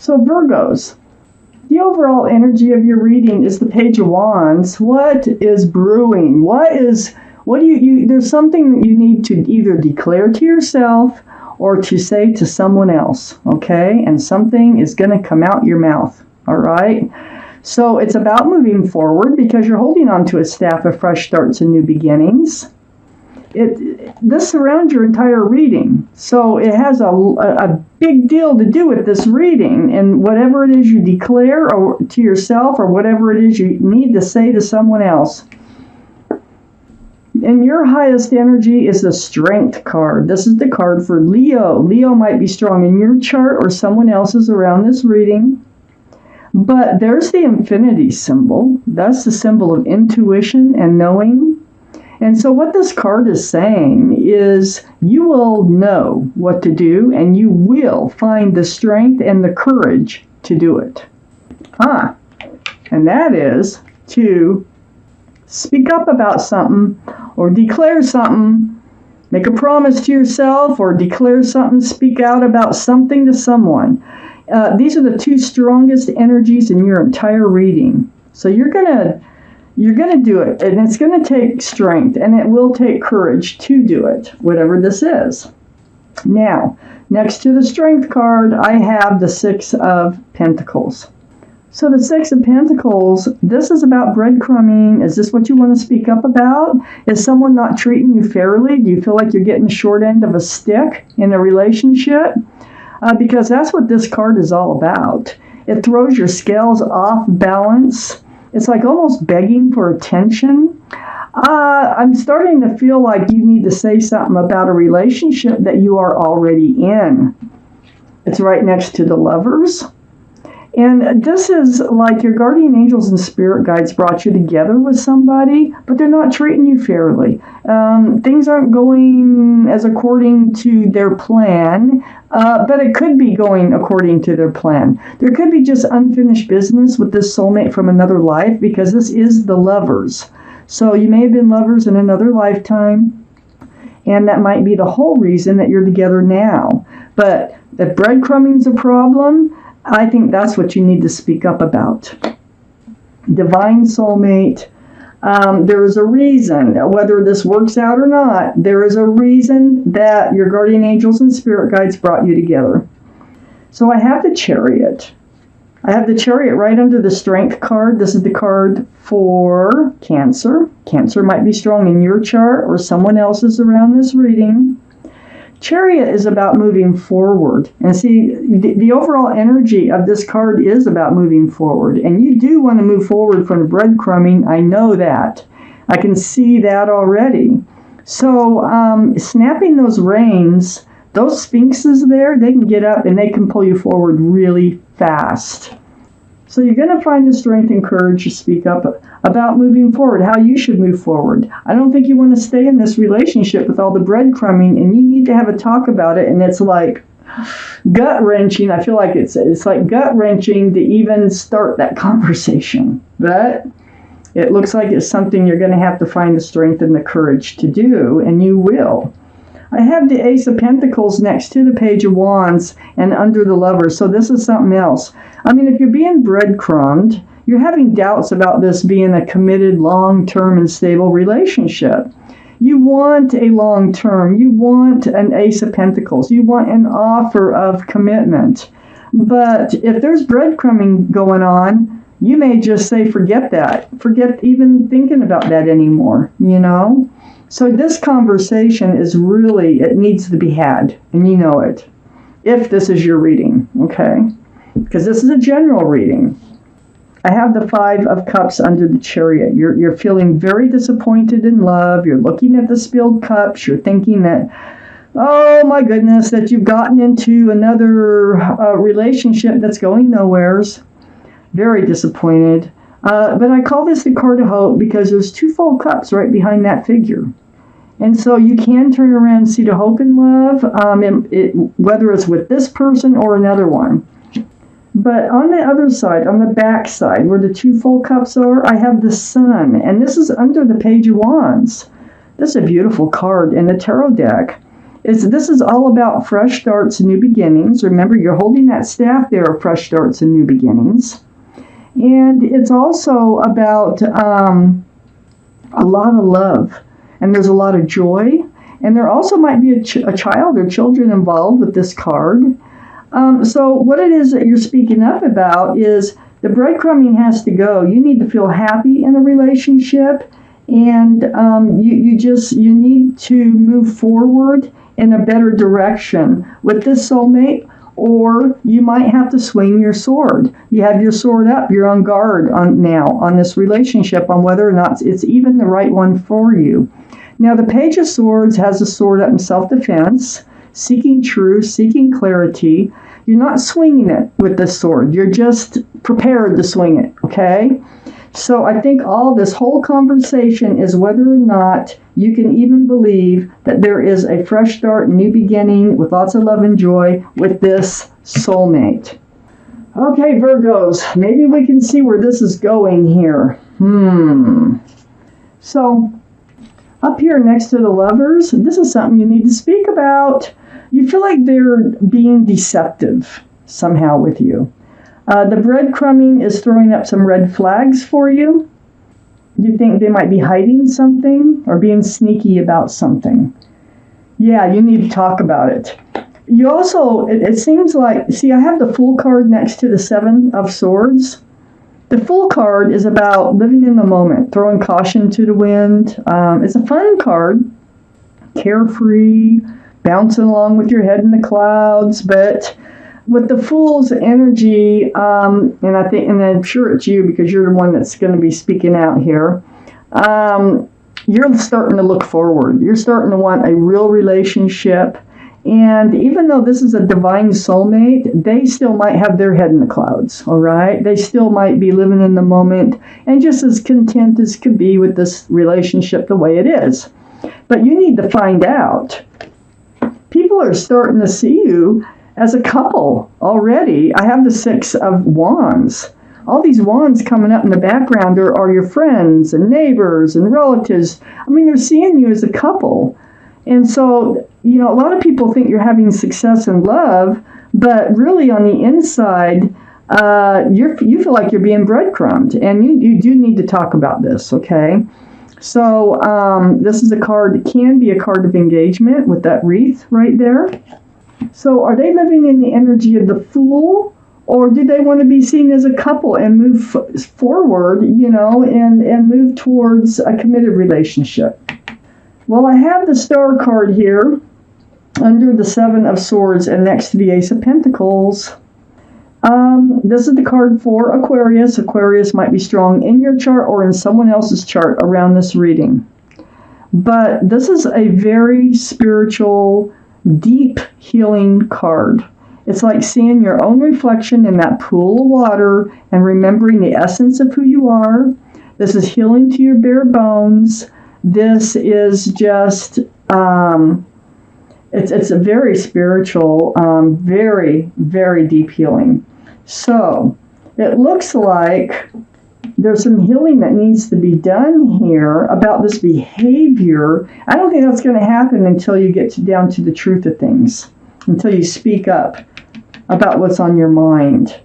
So Virgos, the overall energy of your reading is the Page of Wands. What is brewing? What do you there's something that you need to either declare to yourself or to say to someone else, okay? And something is going to come out your mouth, all right? So it's about moving forward because you're holding on to a staff of fresh starts and new beginnings. This surrounds your entire reading. So it has a big deal to do with this reading, and whatever it is you declare or to yourself or whatever it is you need to say to someone else. And your highest energy is the Strength card. This is the card for Leo. Leo might be strong in your chart or someone else's around this reading. But there's the infinity symbol. That's the symbol of intuition and knowing. And so what this card is saying is you will know what to do and you will find the strength and the courage to do it. And that is to speak up about something or declare something, make a promise to yourself or declare something, speak out about something to someone. These are the two strongest energies in your entire reading. So you're gonna do it, and it's gonna take strength, and it will take courage to do it, whatever this is. Now, next to the Strength card, I have the Six of Pentacles. So the Six of Pentacles, this is about breadcrumbing. Is this what you want to speak up about? Is someone not treating you fairly? Do you feel like you're getting the short end of a stick in a relationship? Because that's what this card is all about. It throws your scales off balance. It's like almost begging for attention. I'm starting to feel like you need to say something about a relationship that you are already in. It's right next to the Lovers. And this is like your guardian angels and spirit guides brought you together with somebody, but they're not treating you fairly. Things aren't going as according to their plan, but it could be going according to their plan. There could be just unfinished business with this soulmate from another life because this is the Lovers. So you may have been lovers in another lifetime, and that might be the whole reason that you're together now. But if breadcrumbing's a problem, I think that's what you need to speak up about. Divine soulmate. There is a reason, whether this works out or not, there is a reason that your guardian angels and spirit guides brought you together. So I have the Chariot. I have the Chariot right under the Strength card. This is the card for Cancer. Cancer might be strong in your chart or someone else's around this reading. Chariot is about moving forward. And see, the overall energy of this card is about moving forward. And you do want to move forward from breadcrumbing. I know that. I can see that already. So snapping those reins, those sphinxes there, they can get up and they can pull you forward really fast. So you're going to find the strength and courage to speak up about moving forward, how you should move forward. I don't think you want to stay in this relationship with all the breadcrumbing, and you need to have a talk about it, and it's like gut-wrenching. I feel like it's like gut-wrenching to even start that conversation. But it looks like it's something you're going to have to find the strength and the courage to do, and you will. I have the Ace of Pentacles next to the Page of Wands and under the Lovers, so this is something else. I mean, if you're being breadcrumbed, you're having doubts about this being a committed, long-term, and stable relationship. You want a long-term. You want an Ace of Pentacles. You want an offer of commitment. But if there's breadcrumbing going on, you may just say, forget that. Forget even thinking about that anymore, you know? So this conversation is really, it needs to be had, and you know it, if this is your reading, okay? Because this is a general reading. I have the Five of Cups under the Chariot. You're feeling very disappointed in love. You're looking at the spilled cups. You're thinking that, oh my goodness, that you've gotten into another relationship that's going nowheres. Very disappointed. But I call this the card of hope because there's two full cups right behind that figure. And so you can turn around and see the hope in love, whether it's with this person or another one. But on the other side, on the back side, where the two full cups are, I have the Sun. And this is under the Page of Wands. This is a beautiful card in the tarot deck. This is all about fresh starts and new beginnings. Remember, you're holding that staff there of fresh starts and new beginnings. And it's also about a lot of love. And there's a lot of joy. And there also might be a child or children involved with this card. So what it is that you're speaking up about is the breadcrumbing has to go. You need to feel happy in a relationship. And you need to move forward in a better direction with this soulmate, or you might have to swing your sword. You have your sword up. You're on guard now on this relationship, on whether or not it's even the right one for you. Now, the Page of Swords has a sword up in self-defense, seeking truth, seeking clarity. You're not swinging it with this sword. You're just prepared to swing it, okay? So I think this whole conversation is whether or not you can even believe that there is a fresh start, new beginning with lots of love and joy with this soulmate. Okay, Virgos, maybe we can see where this is going here. So up here next to the Lovers, this is something you need to speak about. You feel like they're being deceptive somehow with you. The breadcrumbing is throwing up some red flags for you. You think they might be hiding something or being sneaky about something. Yeah, you need to talk about it. You also, it seems like, see, I have the Fool card next to the Seven of Swords. The Fool card is about living in the moment, throwing caution to the wind. It's a fun card, carefree, bouncing along with your head in the clouds, but with the Fool's energy, and I'm sure it's you because you're the one that's going to be speaking out here, you're starting to look forward. You're starting to want a real relationship. And even though this is a divine soulmate, they still might have their head in the clouds, all right? They still might be living in the moment and just as content as could be with this relationship the way it is. But you need to find out. People are starting to see you as a couple already. I have the Six of Wands. All these wands coming up in the background are your friends and neighbors and relatives. I mean, they're seeing you as a couple. And so, you know, a lot of people think you're having success in love, but really on the inside, you feel like you're being breadcrumbed. And you do need to talk about this, okay? So this is a card that can be a card of engagement with that wreath right there. So are they living in the energy of the Fool, or do they want to be seen as a couple and move forward, you know, and move towards a committed relationship? Well, I have the Star card here under the Seven of Swords and next to the Ace of Pentacles. This is the card for Aquarius. Aquarius might be strong in your chart or in someone else's chart around this reading. But this is a very spiritual, deep healing card. It's like seeing your own reflection in that pool of water and remembering the essence of who you are. This is healing to your bare bones. This is just, it's a very spiritual, very, very deep healing. So it looks like there's some healing that needs to be done here about this behavior. I don't think that's going to happen until you get down to the truth of things, until you speak up about what's on your mind.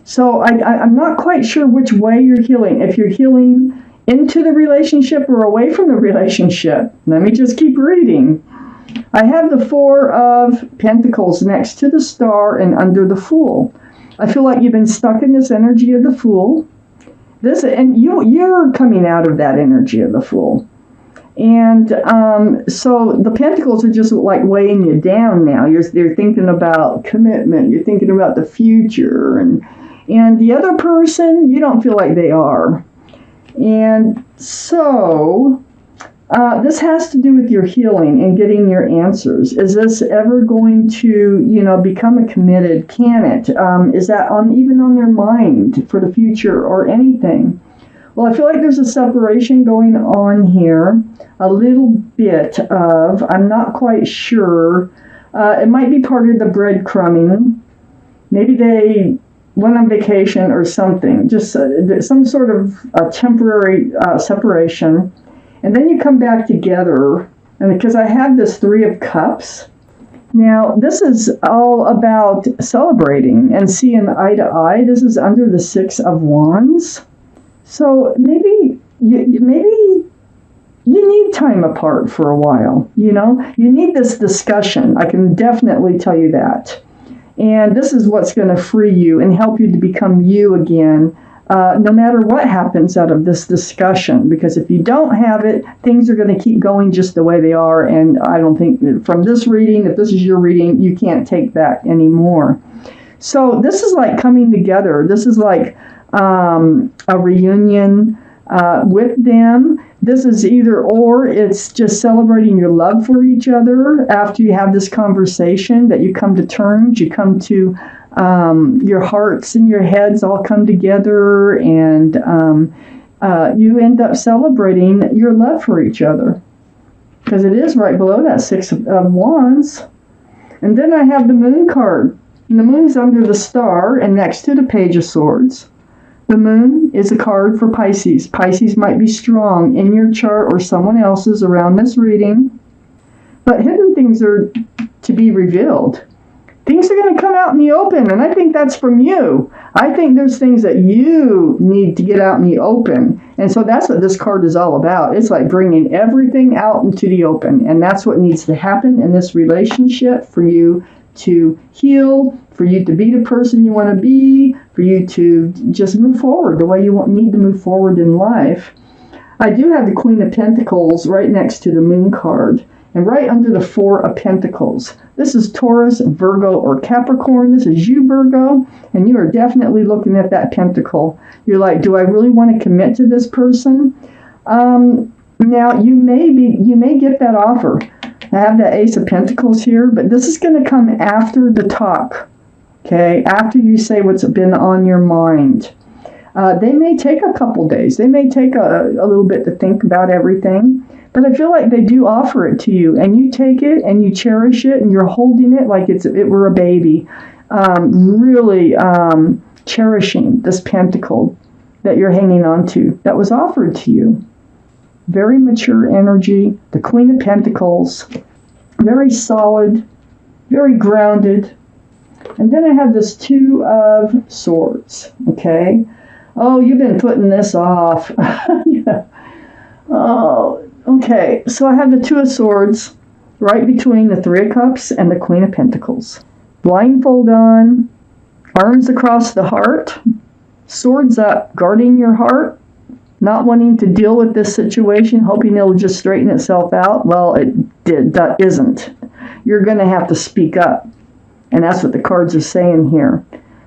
So I'm not quite sure which way you're healing. If you're healing into the relationship or away from the relationship. Let me just keep reading. I have the Four of Pentacles next to the Star and under the Fool. I feel like you've been stuck in this energy of the Fool. And you're coming out of that energy of the Fool. And so the Pentacles are just like weighing you down now. You're thinking about commitment. You're thinking about the future. And the other person, you don't feel like they are. And so this has to do with your healing and getting your answers. Is this ever going to, you know, become a committed? Can it? Is that even on their mind for the future or anything? Well, I feel like there's a separation going on here. A little bit of, I'm not quite sure. It might be part of the breadcrumbing. Maybe they went on vacation or something, just some sort of temporary separation. And then you come back together, and because I have this Three of Cups, Now, this is all about celebrating and seeing eye to eye. This is under the Six of Wands. So maybe you need time apart for a while. You need this discussion. I can definitely tell you that. And this is what's going to free you and help you to become you again, no matter what happens out of this discussion. Because if you don't have it, things are going to keep going just the way they are. And I don't think from this reading, if this is your reading, you can't take that anymore. So this is like coming together. This is like a reunion with them. This is either or. It's just celebrating your love for each other after you have this conversation, that you come to terms, you come to your hearts and your heads all come together, and you end up celebrating your love for each other, because it is right below that Six of Wands. And then I have the Moon card. And the Moon's under the Star and next to the Page of Swords. The Moon is a card for Pisces. Pisces might be strong in your chart or someone else's around this reading. But hidden things are to be revealed. Things are going to come out in the open, and I think that's from you. I think there's things that you need to get out in the open. And so that's what this card is all about. It's like bringing everything out into the open. And that's what needs to happen in this relationship for you to heal, for you to be the person you want to be, for you to just move forward the way you need to move forward in life. I do have the Queen of Pentacles right next to the Moon card, and right under the Four of Pentacles. This is Taurus, Virgo, or Capricorn. This is you, Virgo, and you are definitely looking at that pentacle. You're like, do I really want to commit to this person? Now, you may get that offer. I have the Ace of Pentacles here, but this is going to come after the talk, okay? After you say what's been on your mind. They may take a couple days. They may take a little bit to think about everything, but I feel like they do offer it to you, and you take it and you cherish it, and you're holding it like it were a baby, really cherishing this pentacle that you're hanging on to that was offered to you. Very mature energy, the Queen of Pentacles, very solid, very grounded. And then I have this Two of Swords, okay? Oh, you've been putting this off. Yeah. Oh, okay. So I have the Two of Swords right between the Three of Cups and the Queen of Pentacles. Blindfold on, arms across the heart, swords up, guarding your heart, not wanting to deal with this situation, hoping it'll just straighten itself out. Well, that isn't. You're going to have to speak up. And that's what the cards are saying here.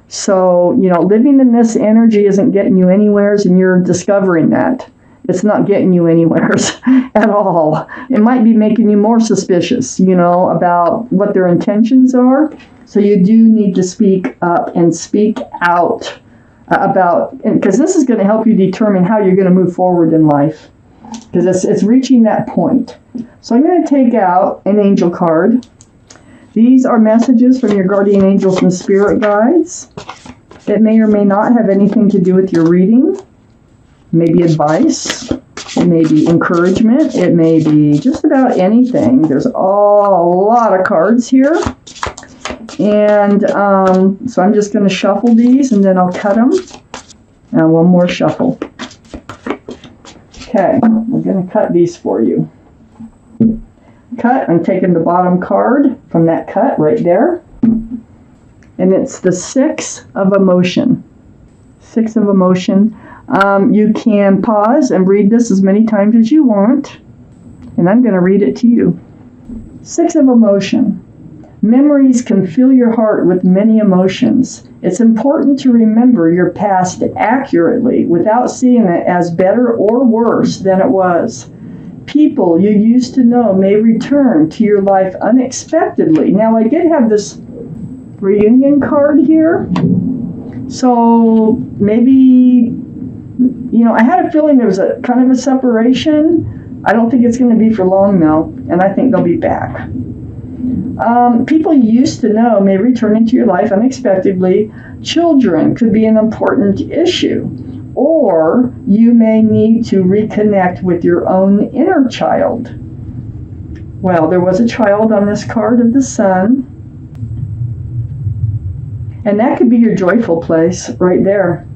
So, living in this energy isn't getting you anywheres, and you're discovering that. It's not getting you anywheres at all. It might be making you more suspicious, about what their intentions are. So you do need to speak up and speak out because this is going to help you determine how you're going to move forward in life, because it's reaching that point. So I'm going to take out an angel card. These are messages from your guardian angels and spirit guides. It may or may not have anything to do with your reading. It may be advice. It may be encouragement. It may be just about anything. There's a lot of cards here. And so I'm just going to shuffle these, and then I'll cut them. And one more shuffle. Okay, I'm going to cut these for you. Cut. I'm taking the bottom card from that cut right there. And it's the Six of Emotion. Six of Emotion. You can pause and read this as many times as you want. And I'm going to read it to you. Six of Emotion. Memories can fill your heart with many emotions. It's important to remember your past accurately without seeing it as better or worse than it was. People you used to know may return to your life unexpectedly. Now, I did have this reunion card here. So maybe, I had a feeling there was a kind of a separation. I don't think it's going to be for long, though, and I think they'll be back. People you used to know may return into your life unexpectedly. Children could be an important issue. Or you may need to reconnect with your own inner child. Well, there was a child on this card of the Sun. And that could be your joyful place right there.